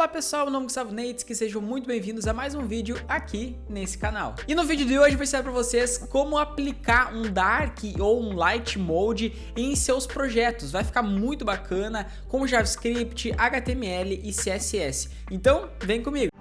Olá pessoal, meu nome é Gustavo Neitz, que sejam muito bem-vindos a mais um vídeo aqui nesse canal. E no vídeo de hoje eu vou ensinar para vocês como aplicar um Dark ou um Light Mode em seus projetos. Vai ficar muito bacana com JavaScript, HTML e CSS. Então, vem comigo!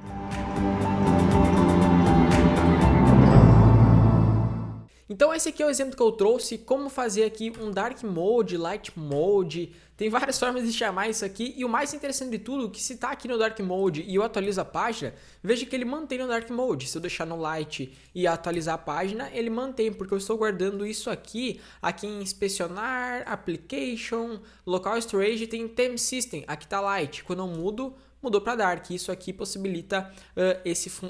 Então esse aqui é o exemplo que eu trouxe, como fazer aqui um Dark Mode, Light Mode, tem várias formas de chamar isso aqui, e o mais interessante de tudo é que se está aqui no Dark Mode e eu atualizo a página, veja que ele mantém no Dark Mode. Se eu deixar no Light e atualizar a página, ele mantém, porque eu estou guardando isso aqui em Inspecionar, Application, Local Storage, tem Theme System, aqui está Light. Quando eu mudo, mudou para Dark. Isso aqui possibilita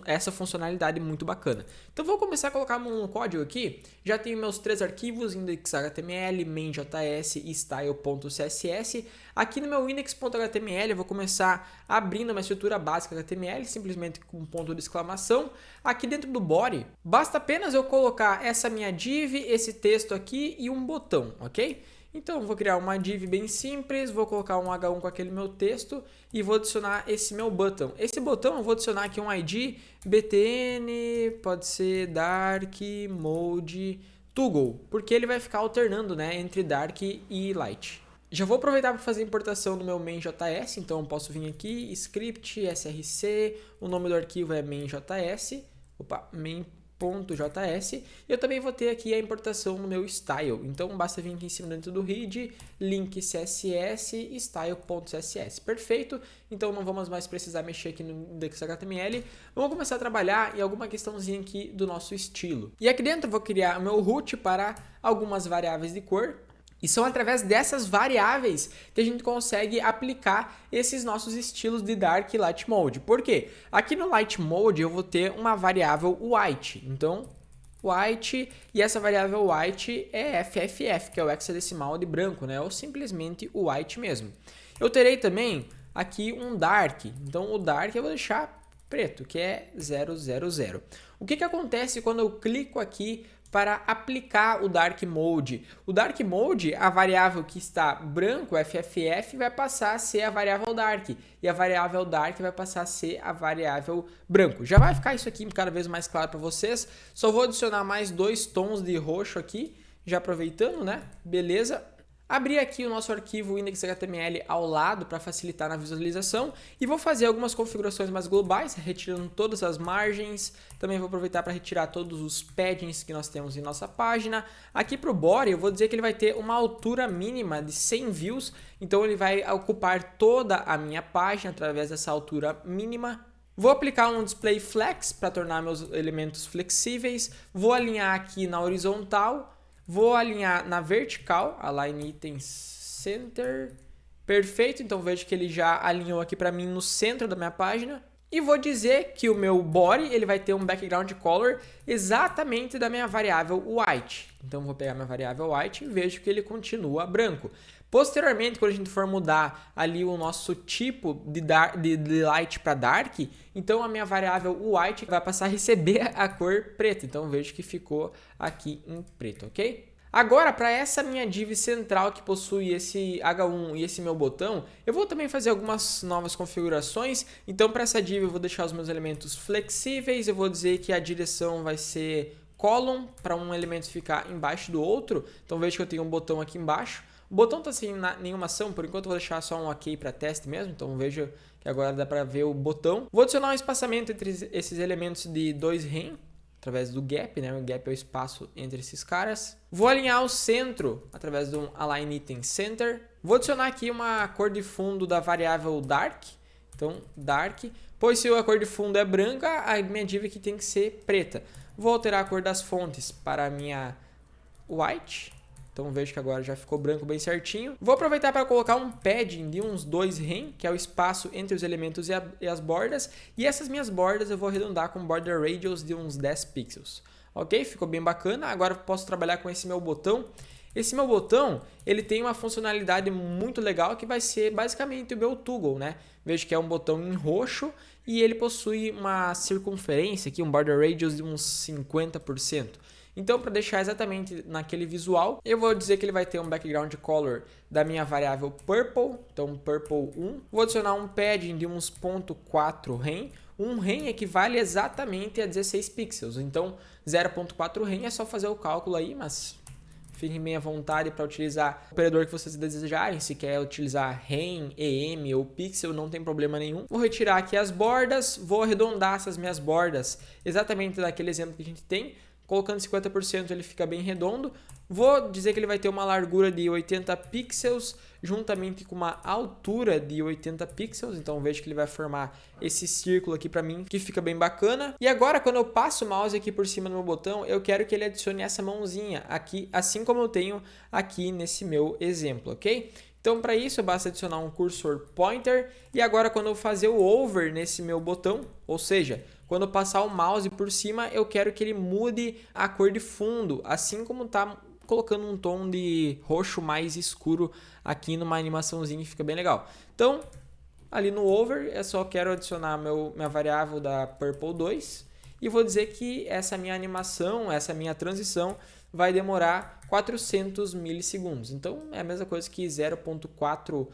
essa funcionalidade muito bacana. Então vou começar a colocar um código aqui. Já tenho meus 3 arquivos, index.html, main.js e style.css. Aqui no meu index.html eu vou começar abrindo uma estrutura básica HTML, simplesmente com um ponto de exclamação. Aqui dentro do body, basta apenas eu colocar essa minha div, esse texto aqui e um botão, ok? Então, eu vou criar uma div bem simples, vou colocar um H1 com aquele meu texto e vou adicionar esse meu button. Esse botão eu vou adicionar aqui um ID, btn, pode ser Dark Mode Toggle, porque ele vai ficar alternando, né, entre Dark e Light. Já vou aproveitar para fazer a importação do meu main.js, então eu posso vir aqui, script, src, o nome do arquivo é main.js, main.js, eu também vou ter aqui a importação no meu style, então basta vir aqui em cima dentro do read, link css, style.css, perfeito, então não vamos mais precisar mexer aqui no index.html, vamos começar a trabalhar em alguma questãozinha aqui do nosso estilo. E aqui dentro eu vou criar o meu root para algumas variáveis de cor, e são através dessas variáveis que a gente consegue aplicar esses nossos estilos de Dark e Light Mode. Por quê? Aqui no Light Mode eu vou ter uma variável white. Então, white, e essa variável white é FFF, que é o hexadecimal de branco, né? Ou simplesmente o white mesmo. Eu terei também aqui um Dark. Então, o Dark eu vou deixar preto, que é 000. O que acontece quando eu clico aqui para aplicar o Dark Mode? O Dark Mode, a variável que está branco, FFF, vai passar a ser a variável Dark. E a variável Dark vai passar a ser a variável branco. Já vai ficar isso aqui cada vez mais claro para vocês. Só vou adicionar mais 2 tons de roxo aqui, já aproveitando, né? Beleza. Abrir aqui o nosso arquivo index.html ao lado para facilitar na visualização e vou fazer algumas configurações mais globais, retirando todas as margens. Também vou aproveitar para retirar todos os paddings que nós temos em nossa página. Aqui para o body eu vou dizer que ele vai ter uma altura mínima de 100 views, então ele vai ocupar toda a minha página através dessa altura mínima. Vou aplicar um display flex para tornar meus elementos flexíveis, vou alinhar aqui na horizontal. Vou alinhar na vertical, Align Item Center, perfeito, então vejo que ele já alinhou aqui para mim no centro da minha página. E vou dizer que o meu body ele vai ter um background color exatamente da minha variável white. Então vou pegar minha variável white e vejo que ele continua branco. Posteriormente, quando a gente for mudar ali o nosso tipo de light para dark, então a minha variável white vai passar a receber a cor preta. Então vejo que ficou aqui em preto, ok? Agora, para essa minha div central que possui esse H1 e esse meu botão, eu vou também fazer algumas novas configurações. Então, para essa div eu vou deixar os meus elementos flexíveis, eu vou dizer que a direção vai ser column, para um elemento ficar embaixo do outro. Então, vejo que eu tenho um botão aqui embaixo. O botão está sem nenhuma ação, por enquanto eu vou deixar só um OK para teste mesmo, então veja que agora dá para ver o botão. Vou adicionar um espaçamento entre esses elementos de 2 rem, através do gap, né? O gap é o espaço entre esses caras. Vou alinhar o centro através do Align Item Center. Vou adicionar aqui uma cor de fundo da variável Dark, então Dark, pois se a cor de fundo é branca, a minha div aqui tem que ser preta. Vou alterar a cor das fontes para a minha white. Então vejo que agora já ficou branco bem certinho. Vou aproveitar para colocar um padding de uns 2 rem, que é o espaço entre os elementos e as bordas. E essas minhas bordas eu vou arredondar com border radius de uns 10 pixels. Ok? Ficou bem bacana. Agora eu posso trabalhar com esse meu botão. Esse meu botão, ele tem uma funcionalidade muito legal que vai ser basicamente o meu toggle, né? Vejo que é um botão em roxo e ele possui uma circunferência aqui, um border radius de uns 50%. Então, para deixar exatamente naquele visual, eu vou dizer que ele vai ter um background color da minha variável purple, então purple 1. Vou adicionar um padding de uns 0.4 rem. Um rem equivale exatamente a 16 pixels, então 0.4 rem é só fazer o cálculo aí, mas fiquem bem à vontade para utilizar o operador que vocês desejarem. Se quer utilizar rem, em ou pixel, não tem problema nenhum. Vou retirar aqui as bordas, vou arredondar essas minhas bordas exatamente daquele exemplo que a gente tem. Colocando 50% ele fica bem redondo. Vou dizer que ele vai ter uma largura de 80 pixels, juntamente com uma altura de 80 pixels. Então vejo que ele vai formar esse círculo aqui para mim, que fica bem bacana. E agora, quando eu passo o mouse aqui por cima do meu botão, eu quero que ele adicione essa mãozinha aqui, assim como eu tenho aqui nesse meu exemplo, ok? Então, para isso, basta adicionar um cursor pointer. E agora, quando eu fazer o over nesse meu botão, ou seja, quando eu passar o mouse por cima, eu quero que ele mude a cor de fundo, assim como está colocando um tom de roxo mais escuro aqui numa animaçãozinha, fica bem legal. Então, ali no over, eu só quero adicionar minha variável da Purple 2 e vou dizer que essa minha animação, essa minha transição vai demorar 400 milissegundos. Então, é a mesma coisa que 0.4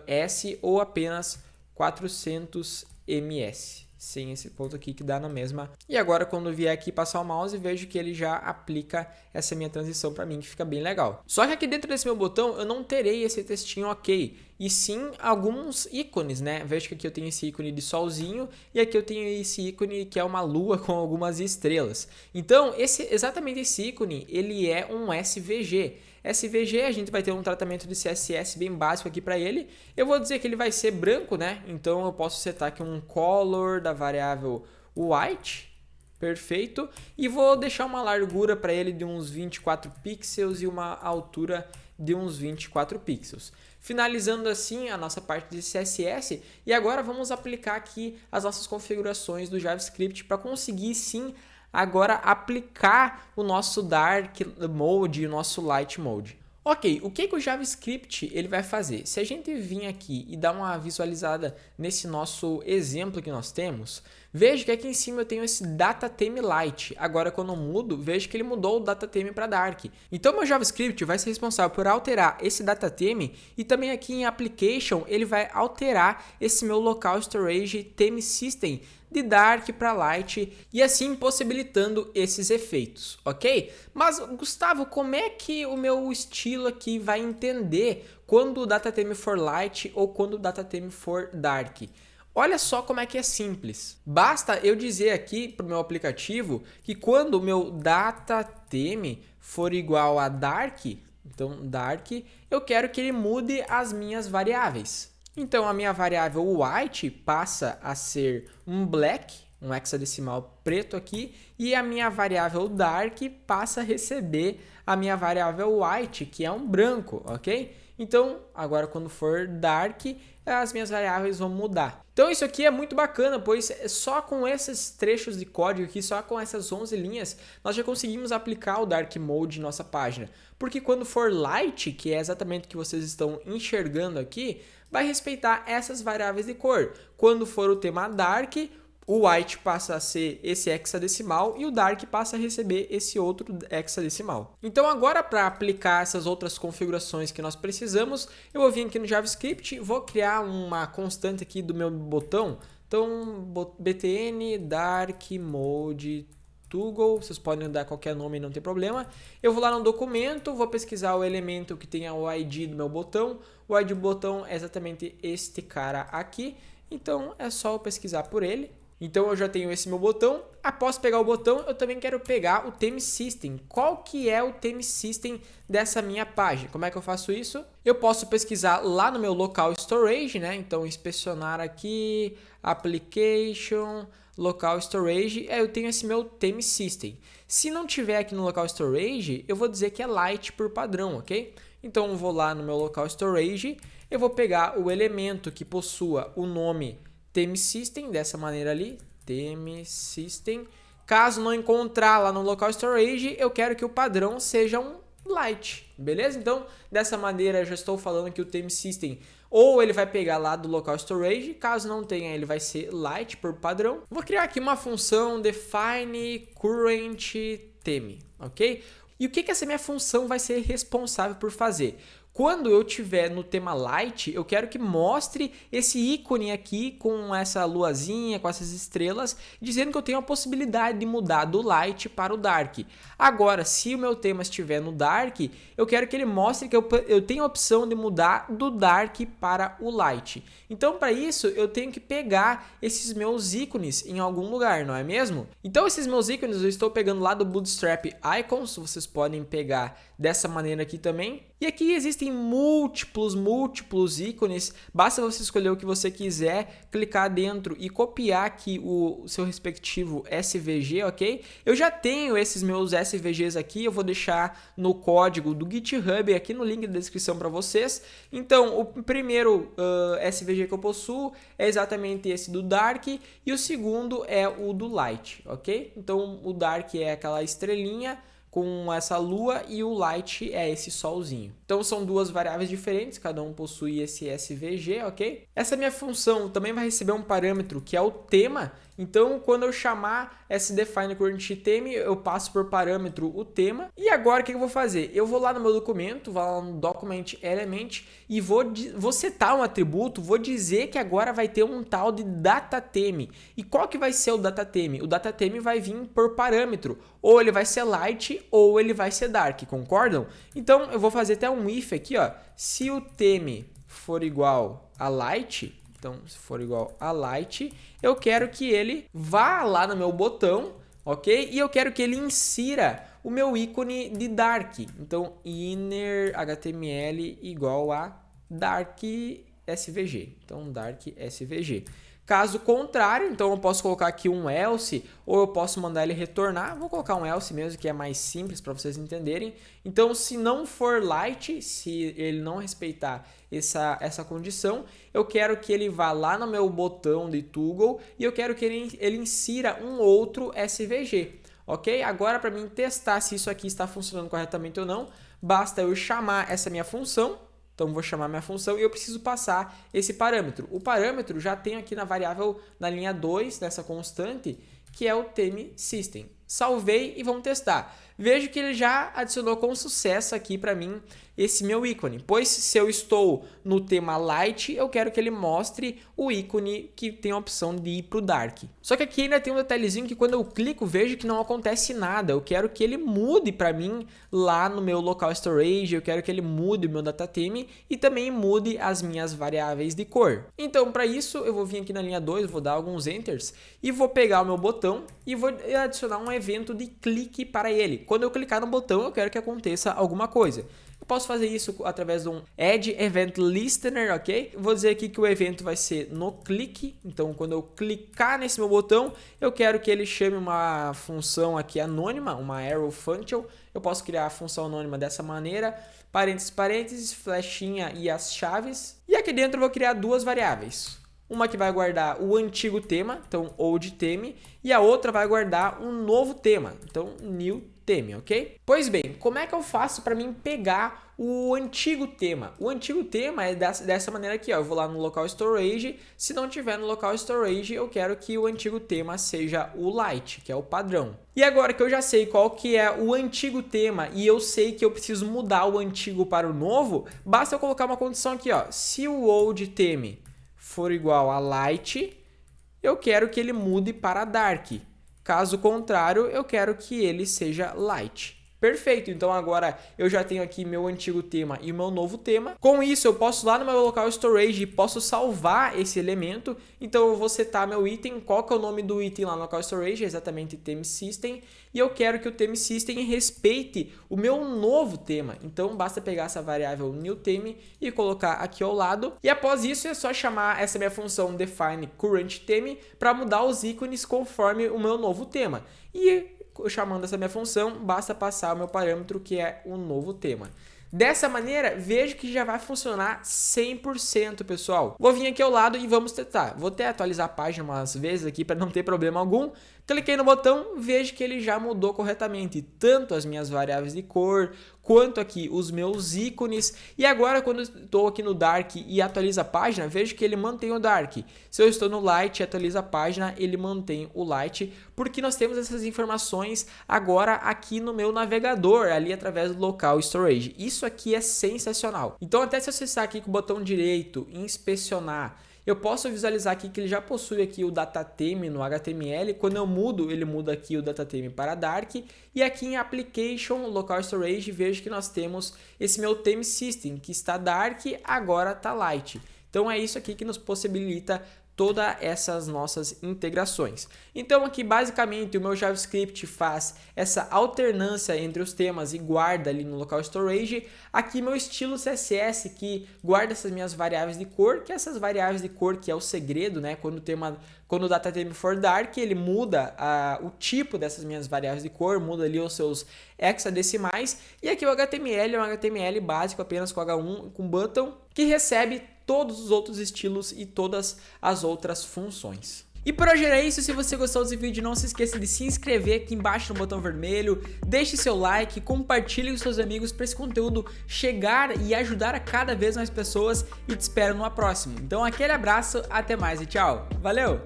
S ou apenas 400 ms. Sem esse ponto aqui que dá na mesma. E agora, quando eu vier aqui passar o mouse, vejo que ele já aplica essa minha transição para mim, que fica bem legal. Só que aqui dentro desse meu botão, eu não terei esse textinho ok, e sim alguns ícones, né? Vejo que aqui eu tenho esse ícone de solzinho, e aqui eu tenho esse ícone que é uma lua com algumas estrelas. Então, exatamente esse ícone, ele é um SVG. SVG, a gente vai ter um tratamento de CSS bem básico aqui para ele. Eu vou dizer que ele vai ser branco, né? Então eu posso setar aqui um color da variável white, perfeito. E vou deixar uma largura para ele de uns 24 pixels e uma altura de uns 24 pixels. Finalizando assim a nossa parte de CSS. E agora vamos aplicar aqui as nossas configurações do JavaScript para conseguir sim agora aplicar o nosso Dark Mode e o nosso Light Mode. Ok, o que o JavaScript ele vai fazer? Se a gente vir aqui e dar uma visualizada nesse nosso exemplo que nós temos, veja que aqui em cima eu tenho esse DataTheme Light. Agora, quando eu mudo, vejo que ele mudou o DataTheme para Dark. Então, meu JavaScript vai ser responsável por alterar esse DataTheme e também aqui em Application ele vai alterar esse meu Local Storage Theme System de Dark para Light e assim possibilitando esses efeitos, ok? Mas, Gustavo, como é que o meu estilo aqui vai entender quando o DataTheme for Light ou quando o DataTheme for Dark? Olha só como é que é simples. Basta eu dizer aqui para o meu aplicativo que quando o meu DataTheme for igual a Dark, então Dark, eu quero que ele mude as minhas variáveis. Então, a minha variável white passa a ser um black, um hexadecimal preto aqui, e a minha variável dark passa a receber a minha variável white, que é um branco, ok? Então, agora quando for dark, as minhas variáveis vão mudar. Então, isso aqui é muito bacana, pois só com esses trechos de código aqui, só com essas 11 linhas, nós já conseguimos aplicar o Dark Mode em nossa página. Porque quando for Light, que é exatamente o que vocês estão enxergando aqui, vai respeitar essas variáveis de cor. Quando for o tema Dark, o White passa a ser esse hexadecimal e o Dark passa a receber esse outro hexadecimal. Então agora, para aplicar essas outras configurações que nós precisamos, eu vou vir aqui no JavaScript, vou criar uma constante aqui do meu botão. Então, btn dark mode toggle, vocês podem dar qualquer nome, não tem problema. Eu vou lá no documento, vou pesquisar o elemento que tenha o ID do meu botão. O ID do botão é exatamente este cara aqui, então é só eu pesquisar por ele. Então eu já tenho esse meu botão. Após pegar o botão, eu também quero pegar o Theme System. Qual que é o Theme System dessa minha página? Como é que eu faço isso? Eu posso pesquisar lá no meu Local Storage, né? Então inspecionar aqui, Application, Local Storage, eu tenho esse meu Theme System. Se não tiver aqui no Local Storage, eu vou dizer que é Light por padrão, ok? Então eu vou lá no meu Local Storage, eu vou pegar o elemento que possua o nome Theme System, dessa maneira ali, Theme System. Caso não encontrar lá no Local Storage, eu quero que o padrão seja um Light, beleza? Então, dessa maneira, eu já estou falando que o Theme System ou ele vai pegar lá do Local Storage, caso não tenha, ele vai ser Light por padrão. Vou criar aqui uma função define current theme, ok? E o que essa minha função vai ser responsável por fazer? Quando eu tiver no tema light, eu quero que mostre esse ícone aqui com essa luazinha, com essas estrelas, dizendo que eu tenho a possibilidade de mudar do light para o dark. Agora, se o meu tema estiver no dark, eu quero que ele mostre que eu tenho a opção de mudar do dark para o light. Então, para isso, eu tenho que pegar esses meus ícones em algum lugar, não é mesmo? Então, esses meus ícones eu estou pegando lá do Bootstrap Icons, vocês podem pegar dessa maneira aqui também. E aqui existem múltiplos ícones, basta você escolher o que você quiser, clicar dentro e copiar aqui o seu respectivo SVG, ok? Eu já tenho esses meus SVGs aqui, eu vou deixar no código do GitHub, aqui no link da descrição para vocês. Então, o primeiro SVG que eu possuo é exatamente esse do Dark e o segundo é o do Light, ok? Então, o Dark é aquela estrelinha com essa lua e o light é esse solzinho. Então são duas variáveis diferentes, cada um possui esse SVG, ok? Essa minha função também vai receber um parâmetro que é o tema. Então quando eu chamar esse define current theme, eu passo por parâmetro o tema. E agora o que eu vou fazer? Eu vou lá no meu documento, vou lá no document element e vou setar um atributo, vou dizer que agora vai ter um tal de data theme. E qual que vai ser o data theme? O data theme vai vir por parâmetro, ou ele vai ser light ou ele vai ser dark, concordam? Então eu vou fazer até um if aqui, ó. Se o theme for igual a light, então se for igual a light, eu quero que ele vá lá no meu botão, ok? E eu quero que ele insira o meu ícone de dark. Então inner HTML igual a dark SVG. Então dark SVG. Caso contrário, então eu posso colocar aqui um else ou eu posso mandar ele retornar. Vou colocar um else mesmo, que é mais simples para vocês entenderem. Então, se não for light, se ele não respeitar essa condição, eu quero que ele vá lá no meu botão de toggle e eu quero que ele insira um outro SVG. Ok? Agora, para mim testar se isso aqui está funcionando corretamente ou não, basta eu chamar essa minha função. Então, vou chamar minha função e eu preciso passar esse parâmetro. O parâmetro já tem aqui na variável, na linha 2, nessa constante, que é o theme system. Salvei e vamos testar. Vejo que ele já adicionou com sucesso aqui para mim esse meu ícone. Pois se eu estou no tema light, eu quero que ele mostre o ícone que tem a opção de ir para o dark. Só que aqui ainda tem um detalhezinho que quando eu clico, vejo que não acontece nada. Eu quero que ele mude para mim lá no meu local storage, eu quero que ele mude o meu data theme e também mude as minhas variáveis de cor. Então, para isso, eu vou vir aqui na linha 2, vou dar alguns enters e vou pegar o meu botão e vou adicionar um evento de clique para ele. Quando eu clicar no botão, eu quero que aconteça alguma coisa. Eu posso fazer isso através de um add event listener, ok? Vou dizer aqui que o evento vai ser no clique. Então, quando eu clicar nesse meu botão, eu quero que ele chame uma função aqui anônima, uma arrow function. Eu posso criar a função anônima dessa maneira, parênteses, parênteses, flechinha e as chaves. E aqui dentro eu vou criar duas variáveis. Uma que vai guardar o antigo tema, então old theme, e a outra vai guardar um novo tema, então new theme, ok? Pois bem, como é que eu faço para mim pegar o antigo tema? O antigo tema é dessa maneira aqui, ó. Eu vou lá no local storage, se não tiver no local storage, eu quero que o antigo tema seja o light, que é o padrão. E agora que eu já sei qual que é o antigo tema e eu sei que eu preciso mudar o antigo para o novo, basta eu colocar uma condição aqui, ó. Se o old theme for igual a light, eu quero que ele mude para dark. Caso contrário, eu quero que ele seja light. Perfeito, então agora eu já tenho aqui meu antigo tema e o meu novo tema. Com isso, eu posso ir lá no meu local storage e posso salvar esse elemento. Então eu vou setar meu item, qual que é o nome do item lá no local storage, exatamente theme system. E eu quero que o theme system respeite o meu novo tema. Então basta pegar essa variável new theme e colocar aqui ao lado. E após isso é só chamar essa minha função define current theme para mudar os ícones conforme o meu novo tema. E chamando essa minha função, basta passar o meu parâmetro que é o novo tema. Dessa maneira, vejo que já vai funcionar 100%, pessoal. Vou vir aqui ao lado e vamos testar. Vou até atualizar a página umas vezes aqui para não ter problema algum. Cliquei no botão, vejo que ele já mudou corretamente tanto as minhas variáveis de cor, quanto aqui os meus ícones. E agora quando eu estou aqui no Dark e atualiza a página, vejo que ele mantém o Dark. Se eu estou no Light e atualiza a página, ele mantém o Light, porque nós temos essas informações agora aqui no meu navegador, ali através do Local Storage. Isso aqui é sensacional. Então até se eu acessar aqui com o botão direito, inspecionar, eu posso visualizar aqui que ele já possui aqui o DataTheme no HTML. Quando eu mudo, ele muda aqui o DataTheme para Dark. E aqui em Application, Local Storage, vejo que nós temos esse meu Theme System, que está Dark, agora está Light. Então é isso aqui que nos possibilita todas essas nossas integrações. Então aqui basicamente o meu JavaScript faz essa alternância entre os temas e guarda ali no Local Storage. Aqui meu estilo CSS que guarda essas minhas variáveis de cor, que essas variáveis de cor que é o segredo, né? Quando o DataTheme for Dark, ele muda o tipo dessas minhas variáveis de cor, muda ali os seus hexadecimais. E aqui o HTML é um HTML básico, apenas com H1, com button, que recebe todos os outros estilos e todas as outras funções. E por hoje era isso. Se você gostou desse vídeo, não se esqueça de se inscrever aqui embaixo no botão vermelho, deixe seu like, compartilhe com seus amigos para esse conteúdo chegar e ajudar a cada vez mais pessoas, e te espero numa próxima. Então aquele abraço, até mais e tchau. Valeu!